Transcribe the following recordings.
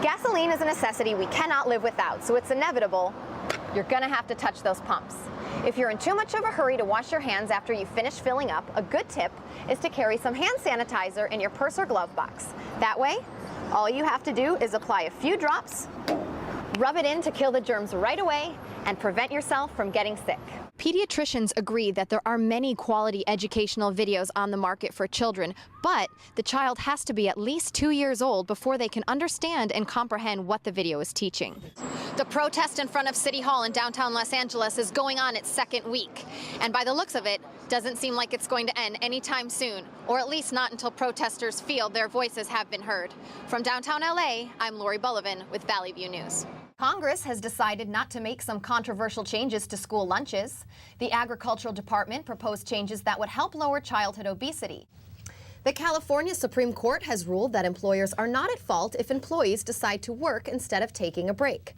Gasoline is a necessity we cannot live without, so it's inevitable you're gonna have to touch those pumps. If you're in too much of a hurry to wash your hands after you finish filling up, a good tip is to carry some hand sanitizer in your purse or glove box. That way, all you have to do is apply a few drops, rub it in to kill the germs right away, and prevent yourself from getting sick. Pediatricians agree that there are many quality educational videos on the market for children, but the child has to be at least 2 years old before they can understand and comprehend what the video is teaching. The protest in front of City Hall in downtown Los Angeles is going on its second week, and by the looks of it, doesn't seem like it's going to end anytime soon, or at least not until protesters feel their voices have been heard. From downtown LA, I'm Laurie Boloven with Valley View News. Congress has decided not to make some controversial changes to school lunches. The Agricultural Department proposed changes that would help lower childhood obesity. The California Supreme Court has ruled that employers are not at fault if employees decide to work instead of taking a break.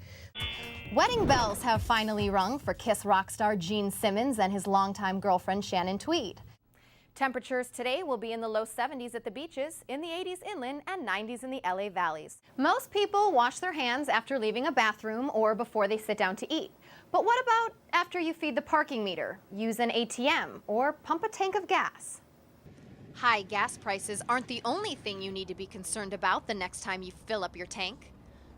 Wedding bells have finally rung for Kiss rock star Gene Simmons and his longtime girlfriend Shannon Tweed. Temperatures today will be in the low 70s at the beaches, in the 80s inland, and 90s in the LA valleys. Most people wash their hands after leaving a bathroom or before they sit down to eat. But what about after you feed the parking meter, use an ATM, or pump a tank of gas? High gas prices aren't the only thing you need to be concerned about the next time you fill up your tank.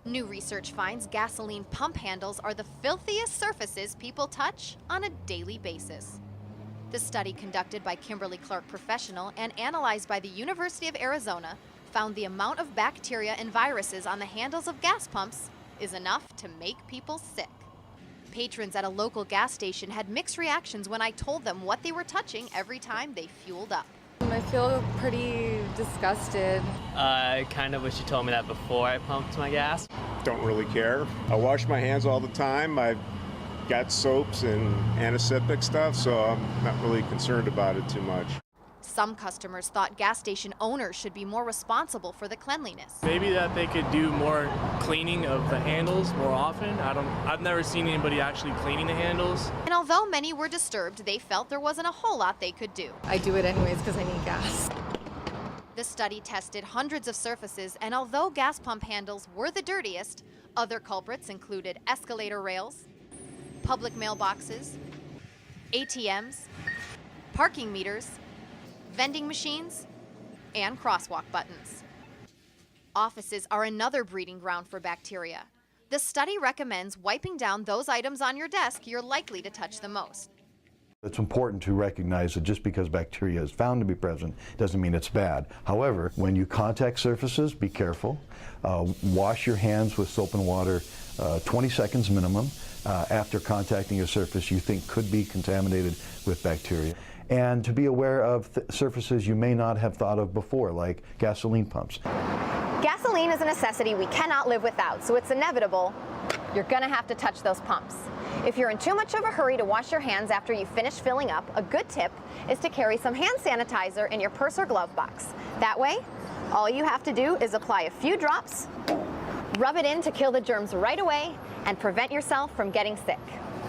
New research finds gasoline pump handles are the filthiest surfaces people touch on a daily basis. The study, conducted by Kimberly-Clark Professional and analyzed by the University of Arizona, found the amount of bacteria and viruses on the handles of gas pumps is enough to make people sick. Patrons at a local gas station had mixed reactions when I told them what they were touching every time they fueled up. I feel pretty disgusted. I kind of wish you told me that before I pumped my gas. Don't really care. I wash my hands all the time. I've got soaps and antiseptic stuff, so I'm not really concerned about it too much. Some customers thought gas station owners should be more responsible for the cleanliness. Maybe that they could do more cleaning of the handles more often. I've never seen anybody actually cleaning the handles. And although many were disturbed, they felt there wasn't a whole lot they could do. I do it anyways because I need gas. The study tested hundreds of surfaces, and although gas pump handles were the dirtiest, other culprits included escalator rails, public mailboxes, ATMs, parking meters, vending machines, and crosswalk buttons. Offices are another breeding ground for bacteria. The study recommends wiping down those items on your desk you're likely to touch the most. It's important to recognize that just because bacteria is found to be present doesn't mean it's bad. However, when you contact surfaces, be careful. Wash your hands with soap and water 20 seconds minimum after contacting a surface you think could be contaminated with bacteria. And to be aware of surfaces you may not have thought of before, like gasoline pumps. Gasoline is a necessity we cannot live without, so it's inevitable you're gonna have to touch those pumps. If you're in too much of a hurry to wash your hands after you finish filling up, a good tip is to carry some hand sanitizer in your purse or glove box. That way, all you have to do is apply a few drops, rub it in to kill the germs right away, and prevent yourself from getting sick.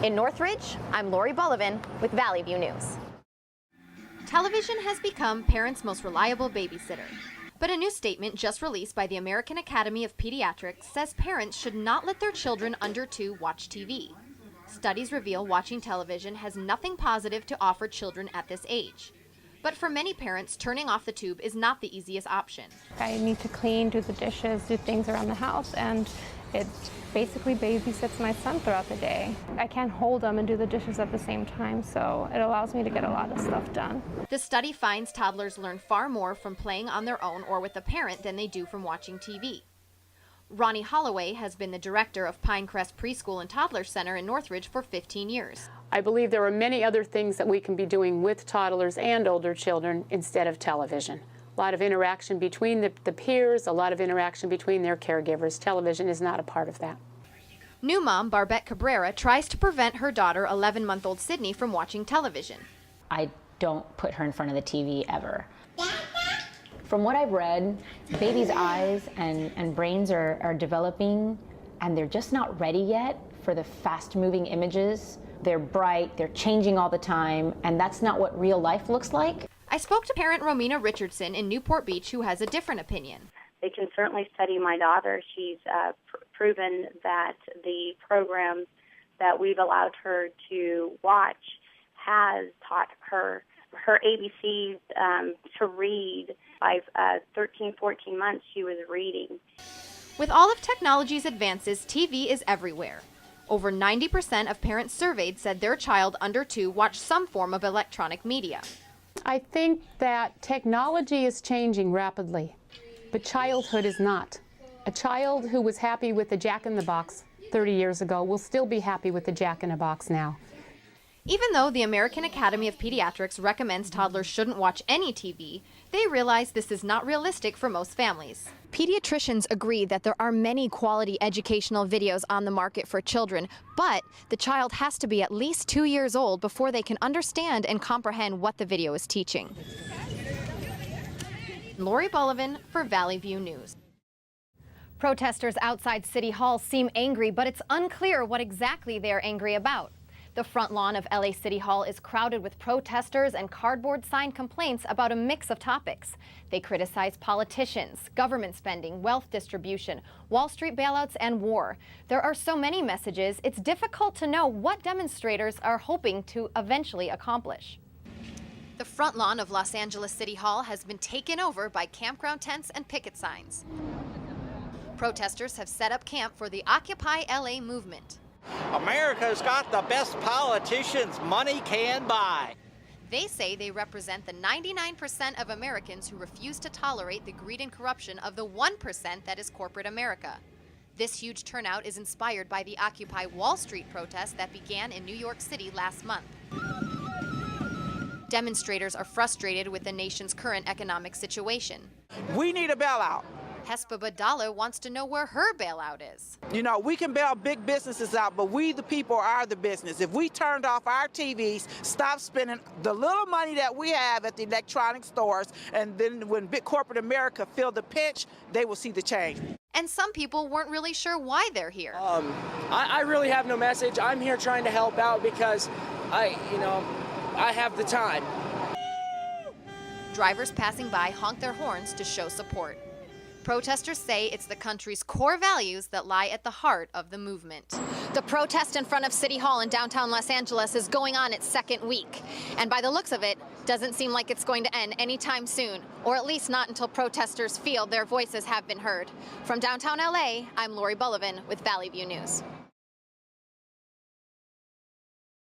In Northridge, I'm Laurie Boloven with Valley View News. Television has become parents' most reliable babysitter. But a new statement just released by the American Academy of Pediatrics says parents should not let their children under 2 watch TV. Studies reveal watching television has nothing positive to offer children at this age. But for many parents, turning off the tube is not the easiest option. I need to clean, do the dishes, do things around the house, and it basically babysits my son throughout the day. I can't hold him and do the dishes at the same time, so it allows me to get a lot of stuff done. The study finds toddlers learn far more from playing on their own or with a parent than they do from watching TV. Ronnie Holloway has been the director of Pinecrest Preschool and Toddler Center in Northridge for 15 years. I believe there are many other things that we can be doing with toddlers and older children instead of television. A lot of interaction between the peers, a lot of interaction between their caregivers. Television is not a part of that. New mom Barbette Cabrera tries to prevent her daughter, 11-month-old Sydney, from watching television. I don't put her in front of the TV ever. From what I've read, babies' eyes and brains are developing, and they're just not ready yet for the fast-moving images. They're bright, they're changing all the time, and that's not what real life looks like. I spoke to parent Romina Richardson in Newport Beach, who has a different opinion. They can certainly study my daughter. She's proven that the programs that we've allowed her to watch has taught her ABCs to read. By 13, 14 months, she was reading. With all of technology's advances, TV is everywhere. Over 90% of parents surveyed said their child under 2 watched some form of electronic media. I think that technology is changing rapidly, but childhood is not. A child who was happy with the Jack in the Box 30 years ago will still be happy with the Jack in the Box now. Even though the American Academy of Pediatrics recommends toddlers shouldn't watch any TV, they realize this is not realistic for most families. Pediatricians agree that there are many quality educational videos on the market for children, but the child has to be at least 2 years old before they can understand and comprehend what the video is teaching. Laurie Boloven for Valley View News. Protesters outside City Hall seem angry, but it's unclear what exactly they are angry about. The front lawn of LA City Hall is crowded with protesters and cardboard sign complaints about a mix of topics. They criticize politicians, government spending, wealth distribution, Wall Street bailouts, and war. There are so many messages, it's difficult to know what demonstrators are hoping to eventually accomplish. The front lawn of Los Angeles City Hall has been taken over by campground tents and picket signs. Protesters have set up camp for the Occupy LA movement. America's got the best politicians money can buy. They say they represent the 99% of Americans who refuse to tolerate the greed and corruption of the 1% that is corporate America. This huge turnout is inspired by the Occupy Wall Street protest that began in New York City last month. Demonstrators are frustrated with the nation's current economic situation. We need a bailout. Hespa Badala wants to know where her bailout is. You know, we can bail big businesses out, but we the people are the business. If we turned off our TVs, stopped spending the little money that we have at the electronic stores, and then when big corporate America feel the pinch, they will see the change. And some people weren't really sure why they're here. I really have no message. I'm here trying to help out because I have the time. Drivers passing by honk their horns to show support. Protesters say it's the country's core values that lie at the heart of the movement. The protest in front of City Hall in downtown Los Angeles is going on its second week. And by the looks of it, doesn't seem like it's going to end anytime soon, or at least not until protesters feel their voices have been heard. From downtown LA, I'm Laurie Boloven with Valley View News.